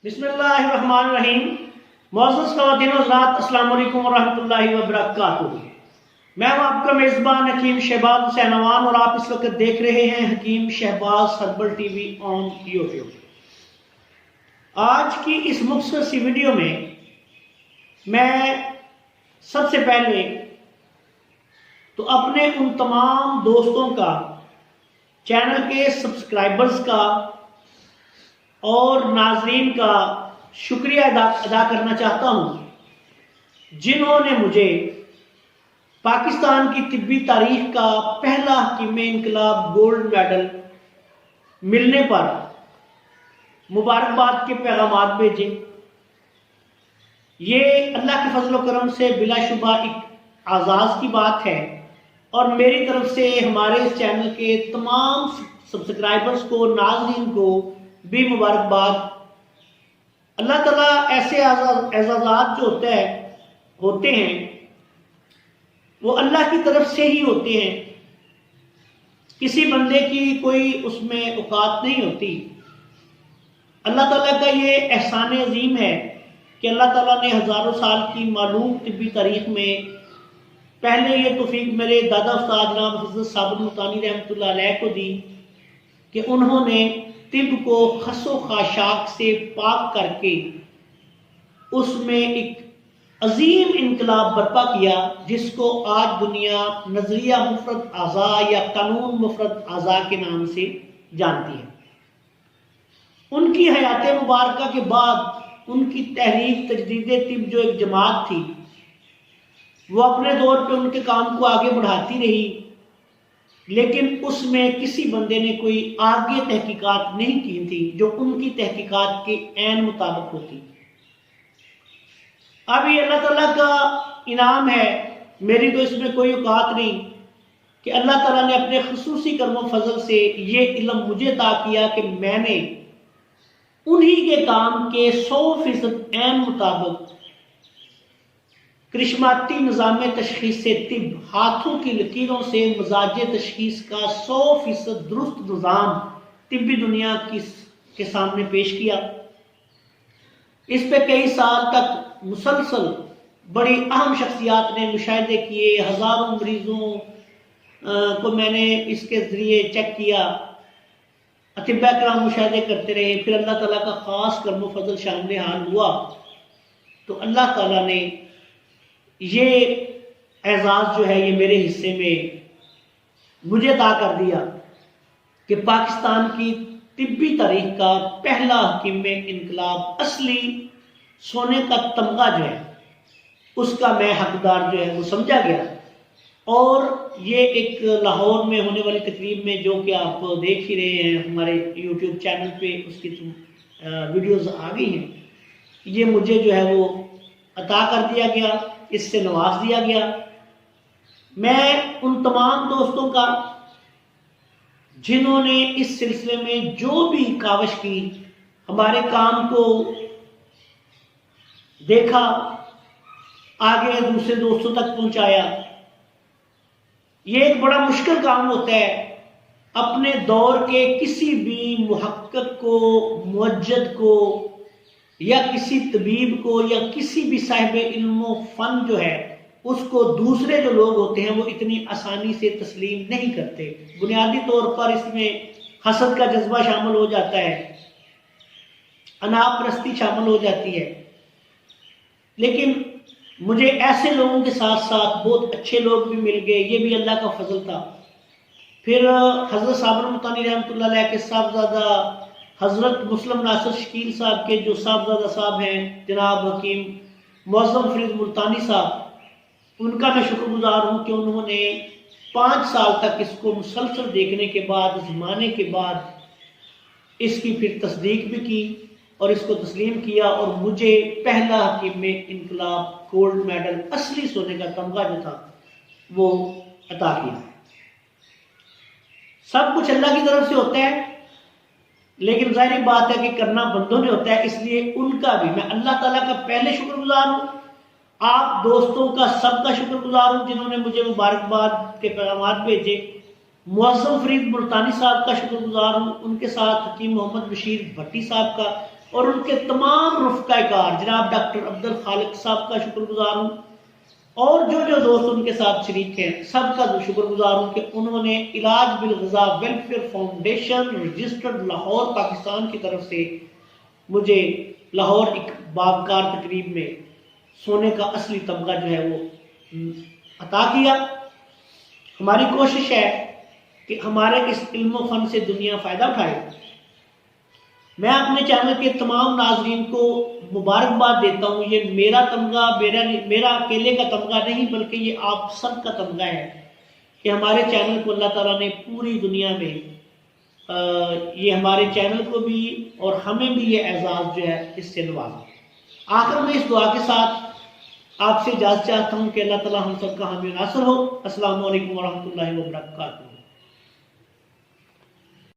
بسم اللہ الرحمن الرحیم۔ معزز خواتین و حضرات، السلام علیکم ورحمۃ اللہ وبرکاتہ۔ میں ہوں آپ کا میزبان حکیم شہباز حسین اوان اور آپ اس وقت دیکھ رہے ہیں Hakim Shahbaz herbal T V on YouTube. آج کی اس مختصر سی ویڈیو میں سب سے پہلے تو اپنے ان تمام دوستوں کا، چینل کے سبسکرائبرز کا اور ناظرین کا شکریہ ادا کرنا چاہتا ہوں جنہوں نے مجھے پاکستان کی طبی تاریخ کا پہلا حکیم انقلاب گولڈ میڈل ملنے پر مبارکباد کے پیغامات بھیجے۔ یہ اللہ کے فضل و کرم سے بلا شبہ ایک اعزاز کی بات ہے اور میری طرف سے ہمارے اس چینل کے تمام سبسکرائبرز کو، ناظرین کو بھی مبارکباد۔ اللہ تعالیٰ ایسے اعزازات جو ہوتے ہیں وہ اللہ کی طرف سے ہی ہوتے ہیں، کسی بندے کی کوئی اس میں اوقات نہیں ہوتی۔ اللہ تعالیٰ کا یہ احسان عظیم ہے کہ اللہ تعالیٰ نے ہزاروں سال کی معلوم طبی تاریخ میں پہلے یہ توفیق میرے دادا استاد جناب حضرت صابر ملتانی رحمۃ اللہ علیہ کو دی کہ انہوں نے طب کو خس و خاشاک سے پاک کر کے اس میں ایک عظیم انقلاب برپا کیا، جس کو آج دنیا نظریہ مفرد اعضاء یا قانون مفرد اعضاء کے نام سے جانتی ہے۔ ان کی حیات مبارکہ کے بعد ان کی تحریک تجدید طب جو ایک جماعت تھی، وہ اپنے دور پہ ان کے کام کو آگے بڑھاتی رہی، لیکن اس میں کسی بندے نے کوئی آگے تحقیقات نہیں کی تھی جو ان کی تحقیقات کے عین مطابق ہوتی۔ اب یہ اللہ تعالیٰ کا انعام ہے، میری تو اس میں کوئی اوقات نہیں کہ اللہ تعالیٰ نے اپنے خصوصی کرم و فضل سے یہ علم مجھے عطا کیا کہ میں نے انہی کے کام کے 100% عین مطابق کرشماتی نظام تشخیص طب، ہاتھوں کی لکیروں سے مزاج تشخیص کا 100% درست نظام طبی دنیا کے سامنے پیش کیا۔ اس پہ کئی سال تک مسلسل بڑی اہم شخصیات نے مشاہدے کیے، ہزاروں مریضوں کو میں نے اس کے ذریعے چیک کیا، اطباء کرام مشاہدے کرتے رہے، پھر اللہ تعالیٰ کا خاص کرم و فضل شامل حال ہوا تو اللہ تعالیٰ نے یہ اعزاز جو ہے یہ میرے حصے میں مجھے عطا کر دیا کہ پاکستان کی طبی تاریخ کا پہلا حکیم انقلاب اصلی سونے کا تمغہ جو ہے اس کا میں حقدار جو ہے وہ سمجھا گیا۔ اور یہ ایک لاہور میں ہونے والی تقریب میں جو کہ آپ دیکھ ہی رہے ہیں ہمارے یوٹیوب چینل پہ اس کی ویڈیوز آ گئی ہیں، یہ مجھے جو ہے وہ عطا کر دیا گیا، اس سے نواز دیا گیا۔ میں ان تمام دوستوں کا جنہوں نے اس سلسلے میں جو بھی کاوش کی، ہمارے کام کو دیکھا، آگے دوسرے دوستوں تک پہنچایا۔ یہ ایک بڑا مشکل کام ہوتا ہے، اپنے دور کے کسی بھی محقق کو، موجد کو یا کسی طبیب کو یا کسی بھی صاحب علم و فن جو ہے اس کو دوسرے جو لوگ ہوتے ہیں وہ اتنی آسانی سے تسلیم نہیں کرتے۔ بنیادی طور پر اس میں حسد کا جذبہ شامل ہو جاتا ہے، انا پرستی شامل ہو جاتی ہے۔ لیکن مجھے ایسے لوگوں کے ساتھ ساتھ بہت اچھے لوگ بھی مل گئے، یہ بھی اللہ کا فضل تھا۔ پھر حضرت صابر ملتانی رحمۃ اللہ علیہ کے صاحبزادہ حضرت مسلم ناصر شکیل صاحب کے جو صاحبزادہ صاحب ہیں جناب حکیم معظم فرید ملتانی صاحب، ان کا میں شکر گزار ہوں کہ انہوں نے 5 سال تک اس کو مسلسل دیکھنے کے بعد، زمانے کے بعد اس کی پھر تصدیق بھی کی اور اس کو تسلیم کیا اور مجھے پہلا حکیم انقلاب گولڈ میڈل اصلی سونے کا تمغہ جو تھا وہ عطا کیا۔ سب کچھ اللہ کی طرف سے ہوتا ہے، لیکن ظاہری بات ہے کہ کرنا بندوں نے ہوتا ہے، اس لیے ان کا بھی میں اللہ تعالیٰ کا پہلے شکر گزار ہوں، آپ دوستوں کا سب کا شکر گزار ہوں جنہوں نے مجھے مبارکباد کے پیغامات بھیجے، معظم فرید ملتانی صاحب کا شکر گزار ہوں، ان کے ساتھ حکیم محمد بشیر بھٹی صاحب کا، اور ان کے تمام رفقہ کار جناب ڈاکٹر عبد الخالق صاحب کا شکر گزار ہوں، اور جو دوست ان کے ساتھ شریک ہیں سب کا شکر گزار ہوں کہ انہوں نے علاج بالغذا welfare foundation registered Lahore Pakistan کی طرف سے مجھے لاہور ایک باوقار تقریب میں سونے کا اصلی تمغہ جو ہے وہ عطا کیا۔ ہماری کوشش ہے کہ ہمارے اس علم و فن سے دنیا فائدہ اٹھائے۔ میں اپنے چینل کے تمام ناظرین کو مبارکباد دیتا ہوں۔ یہ میرا تمغہ میرا اکیلے کا تمغہ نہیں، بلکہ یہ آپ سب کا تمغہ ہے کہ ہمارے چینل کو اللہ تعالیٰ نے پوری دنیا میں یہ ہمارے چینل کو بھی اور ہمیں بھی یہ اعزاز جو ہے اس سے نوازا۔ آخر میں اس دعا کے ساتھ آپ سے اجازت چاہتا ہوں کہ اللہ تعالیٰ ہم سب کا حامی و ناصر ہو۔ السلام علیکم ورحمۃ اللہ وبرکاتہ۔